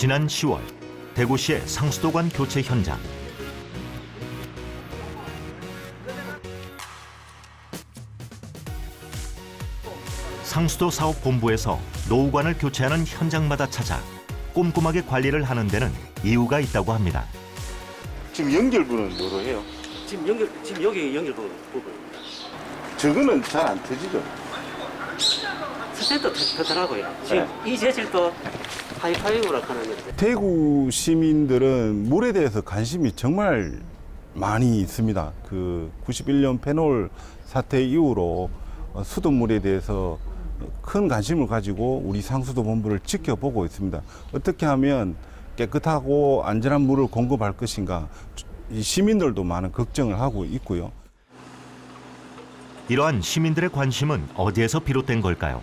지난 10월 대구시의 상수도관 교체 현장. 상수도 사업본부에서 노후관을 교체하는 현장마다 찾아 꼼꼼하게 관리를 하는 데는 이유가 있다고 합니다. 지금 연결부는 뭐로 해요? 지금 여기 연결 부분입니다. 저거는 잘 안 터지죠? 스탠도 터더라고요. 지금 이 재질도 하이파이브라 하는 건데. 대구 시민들은 물에 대해서 관심이 정말 많이 있습니다. 그 91년 페놀 사태 이후로 수돗물에 대해서 큰 관심을 가지고 우리 상수도 본부를 지켜보고 있습니다. 어떻게 하면 깨끗하고 안전한 물을 공급할 것인가, 이 시민들도 많은 걱정을 하고 있고요. 이러한 시민들의 관심은 어디에서 비롯된 걸까요?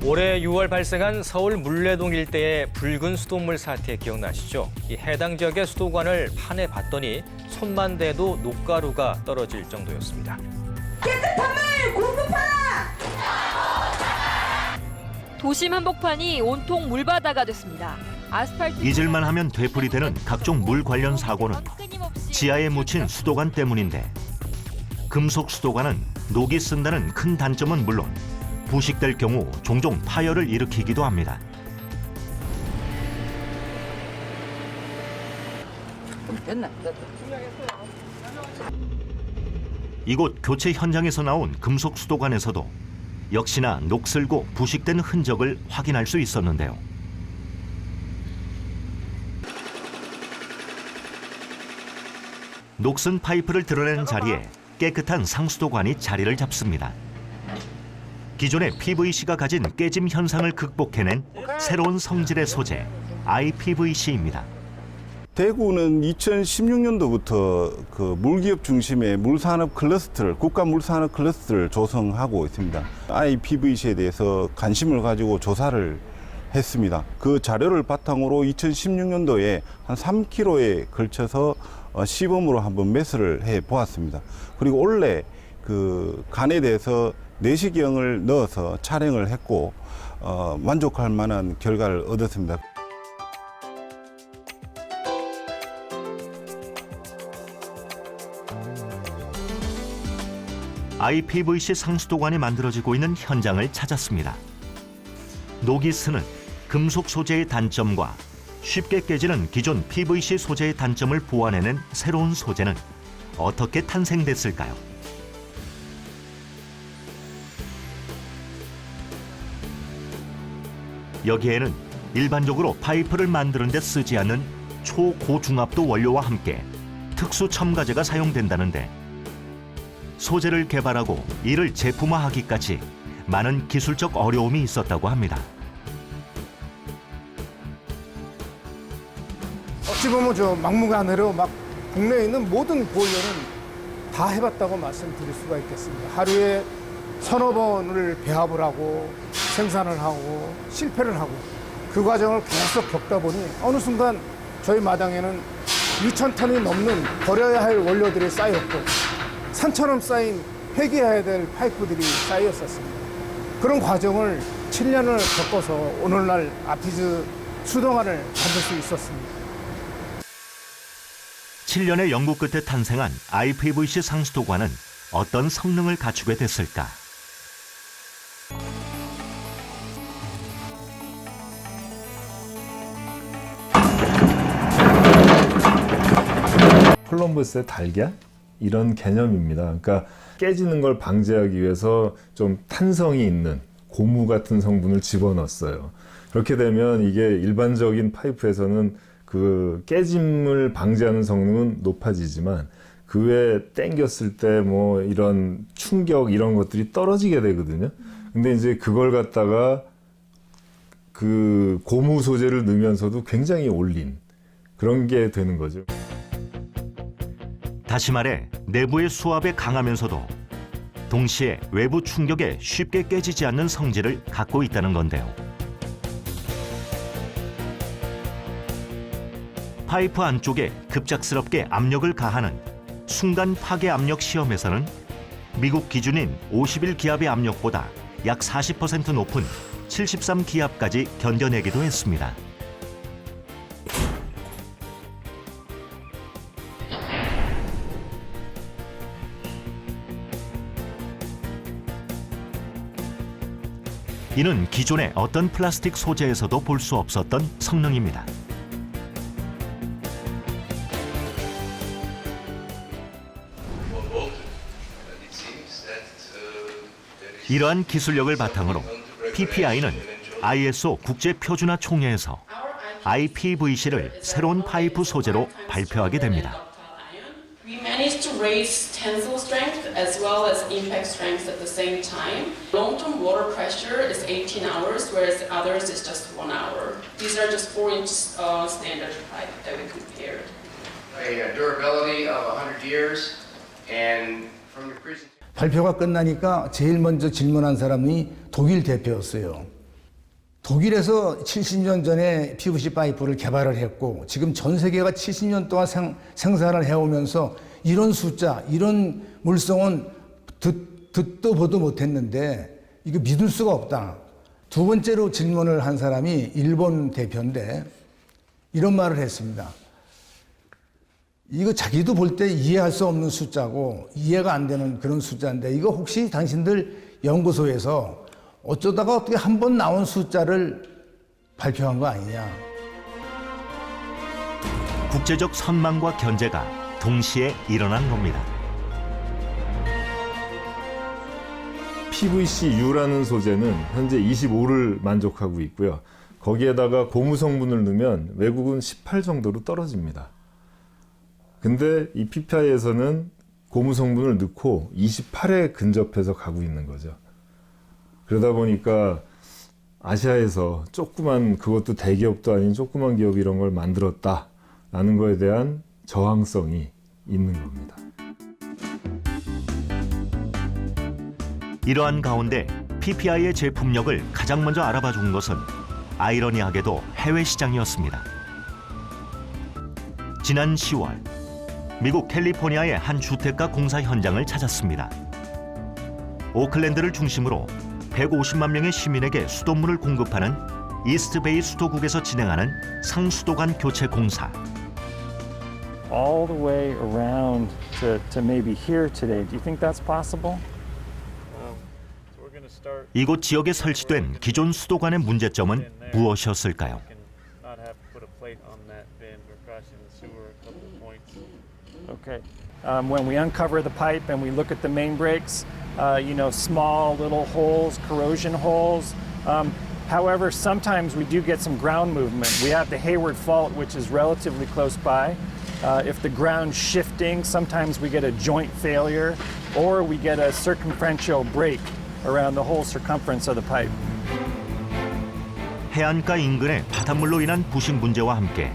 올해 6월 발생한 서울 물레동 일대의 붉은 수돗물 사태 기억나시죠? 이 해당 지역의 수도관을 판에 봤더니 손만 대도 녹가루가 떨어질 정도였습니다. 깨끗한 물 공급하라! 도심 한복판이 온통 물바다가 됐습니다. 아스팔트 잊을만 하면 되풀이되는 각종 물 관련 사고는 지하에 묻힌 수도관 때문인데, 금속 수도관은 녹이 쓴다는 큰 단점은 물론 부식될 경우 종종 파열을 일으키기도 합니다. 이곳 교체 현장에서 나온 금속 수도관에서도 역시나 녹슬고 부식된 흔적을 확인할 수 있었는데요. 녹슨 파이프를 드러낸 자리에 깨끗한 상수도관이 자리를 잡습니다. 기존의 PVC가 가진 깨짐 현상을 극복해낸 새로운 성질의 소재, IPVC입니다. 대구는 2016년도부터 그 물기업 중심의 물산업 클러스터를, 국가 물산업 클러스터를 조성하고 있습니다. IPVC에 대해서 관심을 가지고 조사를 했습니다. 그 자료를 바탕으로 2016년도에 한 3km에 걸쳐서 시범으로 한번 매수를 해 보았습니다. 그리고 올해 그 간에 대해서 내시경을 넣어서 촬영을 했고 만족할 만한 결과를 얻었습니다. IPVC 상수도관이 만들어지고 있는 현장을 찾았습니다. 녹이 스는 금속 소재의 단점과 쉽게 깨지는 기존 PVC 소재의 단점을 보완해낸 새로운 소재는 어떻게 탄생됐을까요? 여기에는 일반적으로 파이프를 만드는 데 쓰지 않는 초고중압도 원료와 함께 특수 첨가제가 사용된다는데, 소재를 개발하고 이를 제품화하기까지 많은 기술적 어려움이 있었다고 합니다. 어찌 보면 저 막무가내로 막 국내에 있는 모든 보일러는 다 해봤다고 말씀드릴 수가 있겠습니다. 하루에 서너 번을 배합을 하고 생산을 하고 실패를 하고 그 과정을 계속 겪다 보니 어느 순간 저희 마당에는 2,000톤이 넘는 버려야 할 원료들이 쌓였고 산처럼 쌓인 폐기해야 될 파이프들이 쌓였었습니다. 그런 과정을 7년을 겪어서 오늘날 아피즈 수도관을 만들 수 있었습니다. 7년의 연구 끝에 탄생한 IPVC 상수도관은 어떤 성능을 갖추게 됐을까? 콜럼버스의 달걀? 이런 개념입니다. 그러니까 깨지는 걸 방지하기 위해서 좀 탄성이 있는 고무 같은 성분을 집어넣었어요. 그렇게 되면 이게 일반적인 파이프에서는 그 깨짐을 방지하는 성능은 높아지지만 그 외에 당겼을 때 뭐 이런 충격 이런 것들이 떨어지게 되거든요. 근데 이제 그걸 갖다가 그 고무 소재를 넣으면서도 굉장히 올린 그런 게 되는 거죠. 다시 말해 내부의 수압에 강하면서도 동시에 외부 충격에 쉽게 깨지지 않는 성질을 갖고 있다는 건데요. 파이프 안쪽에 급작스럽게 압력을 가하는 순간 파괴 압력 시험에서는 미국 기준인 51기압의 압력보다 약 40% 높은 73 기압까지 견뎌내기도 했습니다. 이는 기존의 어떤 플라스틱 소재에서도 볼 수 없었던 성능입니다. 이러한 기술력을 바탕으로 PPI는 ISO 국제표준화 총회에서 IPVC를 새로운 파이프 소재로 발표하게 됩니다. We managed to raise tensile strength as well as impact strength at the same time. Long-term water pressure is 18 hours, whereas others is just 1 hour. These are just 4-inch standard pipe that we compared. A durability of 100 years, and from your presentation. 발표가 끝나니까 제일 먼저 질문한 사람이 독일 대표였어요. 독일에서 70년 전에 PVC 파이프를 개발을 했고 지금 전 세계가 70년 동안 생산을 해오면서 이런 숫자, 이런 물성은 듣도 보도 못했는데 이거 믿을 수가 없다. 두 번째로 질문을 한 사람이 일본 대표인데 이런 말을 했습니다. 이거 자기도 볼 때 이해할 수 없는 숫자고 이해가 안 되는 그런 숫자인데 이거 혹시 당신들 연구소에서 어쩌다가 어떻게 한 번 나온 숫자를 발표한 거 아니냐. 국제적 선망과 견제가 동시에 일어난 겁니다. PVC-U라는 소재는 현재 25를 만족하고 있고요. 거기에다가 고무 성분을 넣으면 외국은 18 정도로 떨어집니다. 근데 이 PPI에서는 고무 성분을 넣고 28에 근접해서 가고 있는 거죠. 그러다 보니까 아시아에서 조그만, 그것도 대기업도 아닌 조그만 기업이 이런 걸 만들었다라는 거에 대한 저항성이 있는 겁니다. 이러한 가운데 PPI의 제품력을 가장 먼저 알아봐 준 것은 아이러니하게도 해외 시장이었습니다. 지난 10월 미국 캘리포니아의 한 주택가 공사 현장을 찾았습니다. 오클랜드를 중심으로 150만 명의 시민에게 수돗물을 공급하는 이스트베이 수도국에서 진행하는 상수도관 교체 공사. All the way around to maybe here today. Do you think that's possible? 이곳 지역에 설치된 기존 수도관의 문제점은 무엇이었을까요? Okay. When we uncover the pipe and we look at the main breaks, small little holes, corrosion holes. However, sometimes we do get some ground movement. We have the Hayward Fault, which is relatively close by. If the ground's shifting, sometimes we get a joint failure, or we get a circumferential break around the whole circumference of the pipe. 해안가 인근의 바닷물로 인한 부식 문제와 함께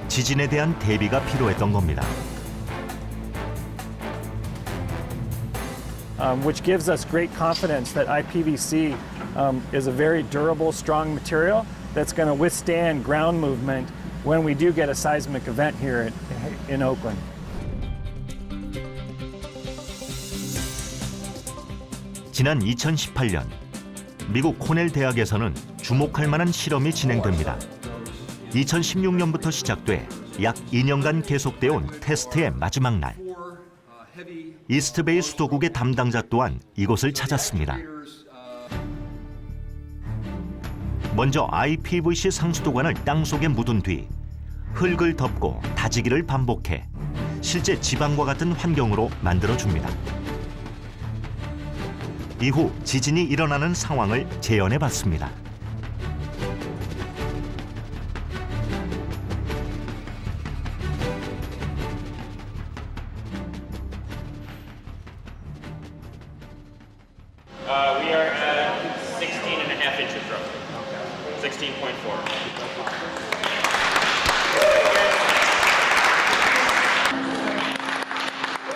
지진에 대한 대비가 필요했던 겁니다. Which gives us great confidence that IPVC is a very durable, strong material that's going to withstand ground movement when we do get a seismic event here in Oakland. 지난 2018년 미국 코넬 대학에서는 주목할 만한 실험이 진행됩니다. 2016년부터 시작돼 약 2년간 계속되어 온 테스트의 마지막 날. 이스트베이 수도국의 담당자 또한 이곳을 찾았습니다. 먼저 IPVC 상수도관을 땅속에 묻은 뒤 흙을 덮고 다지기를 반복해 실제 지방과 같은 환경으로 만들어줍니다. 이후 지진이 일어나는 상황을 재현해봤습니다. We are at 16.5 inches roughly. 16.4.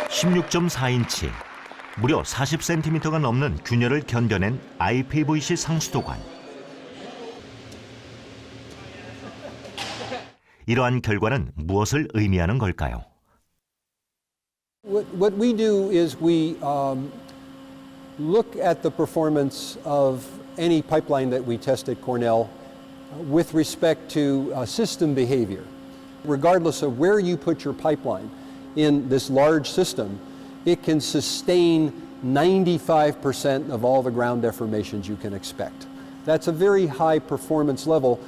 16.4인치, 무려 40cm가 넘는 균열을 견뎌낸 IPVC 상수도관. 이러한 결과는 무엇을 의미하는 걸까요? What we do is we look at the performance of any pipeline that we test at Cornell with respect to system behavior. Regardless of where you put your pipeline in this large system, it can sustain 95% of all the ground deformations you can expect. That's a very high performance level.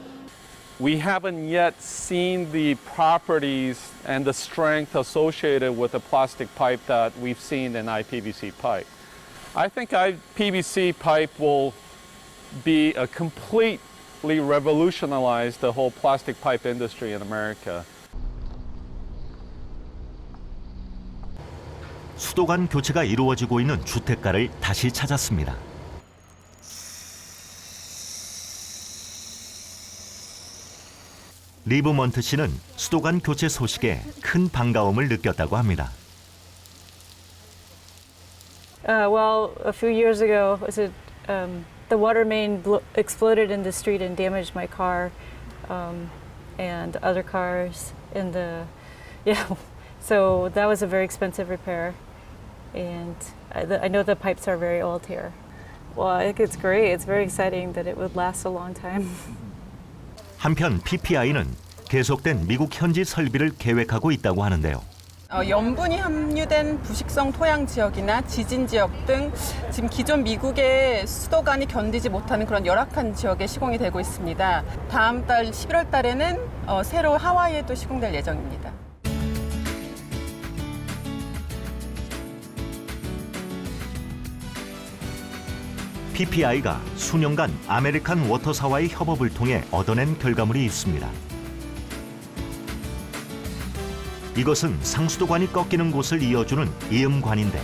We haven't yet seen the properties and the strength associated with a plastic pipe that we've seen in IPVC pipe. I think IPVC pipe will be a completely revolutionize the whole plastic pipe industry in America. 수도관 교체가 이루어지고 있는 주택가를 다시 찾았습니다. 리브먼트 씨는 수도관 교체 소식에 큰 반가움을 느꼈다고 합니다. Well, a few years ago, the water main exploded in the street and damaged my car and other cars in the, so that was a very expensive repair. And I know the pipes are very old here. Well, I think it's great. It's very exciting that it would last a long time. 한편 PPI는 계속된 미국 현지 설비를 계획하고 있다고 하는데요. 염분이 함유된 부식성 토양 지역이나 지진 지역 등 지금 기존 미국의 수도관이 견디지 못하는 그런 열악한 지역에 시공이 되고 있습니다. 다음 달 11월 달에는 새로 하와이에도 시공될 예정입니다. PPI가 수년간 아메리칸 워터사와의 협업을 통해 얻어낸 결과물이 있습니다. 이것은 상수도관이 꺾이는 곳을 이어주는 이음관인데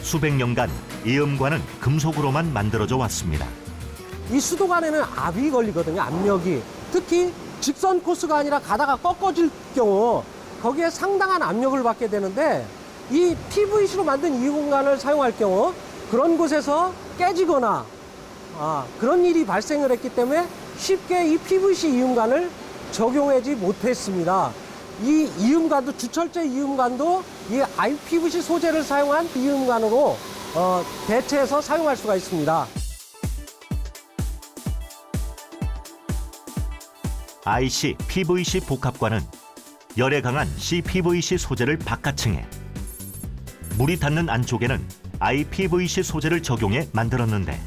수백 년간 이음관은 금속으로만 만들어져 왔습니다. 이 수도관에는 압이 걸리거든요, 압력이. 특히 직선 코스가 아니라 가다가 꺾어질 경우 거기에 상당한 압력을 받게 되는데 이 PVC로 만든 이음관을 사용할 경우 그런 곳에서 깨지거나 그런 일이 발생을 했기 때문에 쉽게 이 PVC 이음관을 적용하지 못했습니다. 이 이음관도 주철제 이음관도 이 IPVC 소재를 사용한 이음관으로 대체해서 사용할 수가 있습니다. IC PVC 복합관은 열에 강한 CPVC 소재를 바깥층에 물이 닿는 안쪽에는 IPVC 소재를 적용해 만들었는데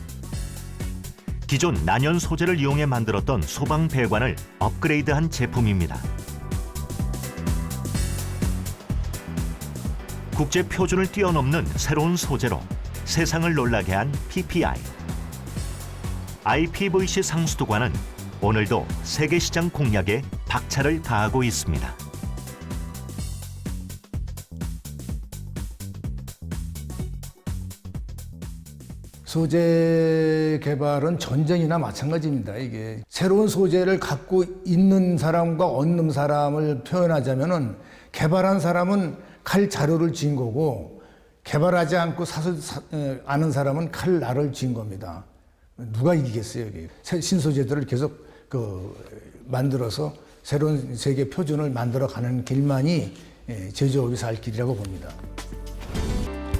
기존 난연 소재를 이용해 만들었던 소방 배관을 업그레이드한 제품입니다. 국제 표준을 뛰어넘는 새로운 소재로 세상을 놀라게 한 PPI. IPVC 상수도관은 오늘도 세계 시장 공략에 박차를 가하고 있습니다. 소재 개발은 전쟁이나 마찬가지입니다. 이게 새로운 소재를 갖고 있는 사람과 얻는 사람을 표현하자면은 개발한 사람은 칼 자루를 쥔 거고 개발하지 않고 아는 사람은 칼 날을 쥔 겁니다. 누가 이기겠어요? 이게. 신소재들을 계속 만들어서 새로운 세계 표준을 만들어가는 길만이 제조업이 살 길이라고 봅니다.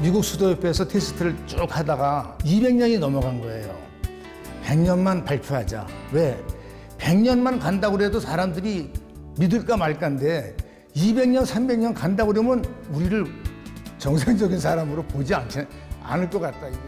미국 수도협회에서 테스트를 쭉 하다가 200년이 넘어간 거예요. 100년만 발표하자. 왜? 100년만 간다고 그래도 사람들이 믿을까 말까인데 200년, 300년 간다고 그러면 우리를 정상적인 사람으로 보지 않을 것 같다, 이게.